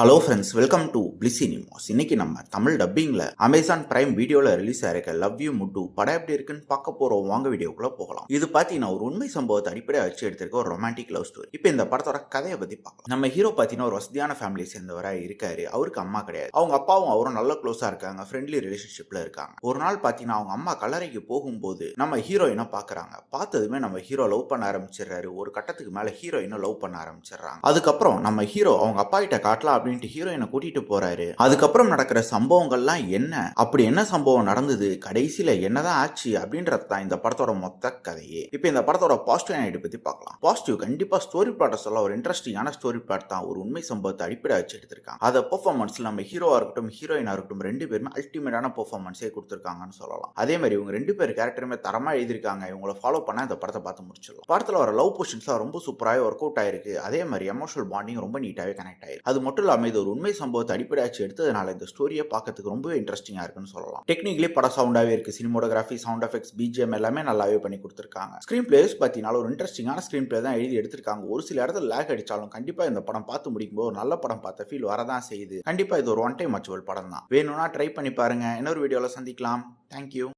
Hello friends, welcome to bliss cinemas. இன்னைக்கு நம்ம Tamil டப்பிங்ல Amazon prime வீடியோல ரிலீஸ் ஆயிருக்க லவ் யூ முட்டு படம் எப்படி இருக்குன்னு பார்க்க போறோம். வாங்க வீடியோக்குள்ள போகலாம். இது பாத்தீங்கன்னா ஒரு உண்மை சம்பவத்தை அடிப்படையாக வச்சு எடுத்திருக்க ஒரு ரொமான்டிக் லவ் ஸ்டோரி. இப்போ இந்த படத்தோட கதையை பத்தி பார்க்கலாம். நம்ம ஹீரோ பாத்தீங்கன்னா ஒரு வசதியான ஃபேமிலியை சேர்ந்தவரா இருக்காரு. அவருக்கு அம்மா கிடையாது. அவங்க அப்பாவும் அவரும் நல்ல க்ளோஸா இருக்காங்க. ஃப்ரெண்ட்லி ரிலேஷன்ஷிப்ல இருக்காங்க. ஒரு நாள் பாத்தீங்கன்னா அவங்க அம்மா கல்லறைக்கு போகும்போது நம்ம ஹீரோயினை பாக்குறாங்க. பார்த்ததுமே நம்ம ஹீரோ லவ் பண்ண ஆரம்பிச்சிடறாரு. ஒரு கட்டத்துக்கு மேல ஹீரோயினை லவ் பண்ண ஆரம்பிச்சிடறாங்க. அதுக்கப்புறம் நம்ம ஹீரோ அவங்க அப்பா கிட்ட காட்டலாம் அப்படின்ட்டு ஹீரோயினை கூட்டிட்டு போறாரு. அதுக்கப்புறம் நடக்கிற சம்பவங்கள்லாம் என்ன, அப்படி என்ன சம்பவம் நடந்தது, கடைசியில என்னதான் ஆச்சு அப்படின்றது தான் இந்த படத்தோட மொத்த கதையே. இப்போ இந்த படத்தோட பாசிட்டிவ் நைட் பத்தி பார்க்கலாம். பாசிட்டிவ் கண்டிப்பா ஸ்டோரி பிளாட்டை சொல்ல ஒரு இன்ட்ரெஸ்டிங்கான ஸ்டோரி பிளாட் தான். ஒரு உண்மை சம்பவத்தை அடிப்படை வச்சு எடுத்திருக்காங்க. அத பெர்ஃபார்மன்ஸ்ல நம்ம ஹீரோவா இருக்கட்டும் ஹீரோயினா இருக்கட்டும் ரெண்டு பேருமே அல்டிமேட்டான பெர்ஃபார்மன்ஸே கொடுத்திருக்காங்கன்னு சொல்லலாம். அதே மாதிரி இவங்க ரெண்டு பேர் கேரக்டருமே தரமா எழுதிருக்காங்க. இவங்களை ஃபாலோ பண்ண இந்த படத்தை பார்த்து முடிச்சிடலாம். படத்துல வர லவ் பொசிஷன்ஸ்லாம் ரொம்ப சூப்பராகவே ஒர்க் அவுட் ஆயிருக்கு. அதே மாதிரி எமோஷனல் பாண்டிங் ரொம்ப நீட்டாவே கனெக்ட் ஆயிருக்கு. அது மட்டும் இல்லாம இது ஒரு உண்மை சம்பவத்தை அடிப்படையாச்சு எடுத்ததுனால இந்த ஸ்டோரியை பார்க்கறதுக்கு ரொம்பவே இன்ட்ரெஸ்டிங்கா இருக்குன்னு சொல்லலாம். டெக்னிக்கலி படம் சவுண்டாவே இருக்கு. சினிமோட்டோகிராஃபி, சவுண்ட் எஃபெக்ட்ஸ், பிஜிஎம் எல்லாமே நல்லாவே பண்ணி கொடுத்திருக்காங்க. ஸ்கிரீன் பிளேஸ் பார்த்தீங்கன்னா ஒரு இன்ட்ரெஸ்டிங்கான ஸ்கிரீன் பிளே தான் எழுதி எடுத்திருக்காங்க. ஒரு சில இடத்துல லேக் அடிச்சாலும் கண்டிப்பா இந்த படம் பார்த்து முடிக்கும்போது ஒரு நல்ல படம் பார்த்த ஃபீல் வரதான் செய்யுது. கண்டிப்பா இது ஒரு ஒன் டைம் வாட்சபிள் படம் தான். வேணும்னா ட்ரை பண்ணி பாருங்க. இன்னொரு வீடியோல சந்திக்கலாம். தேங்க்யூ.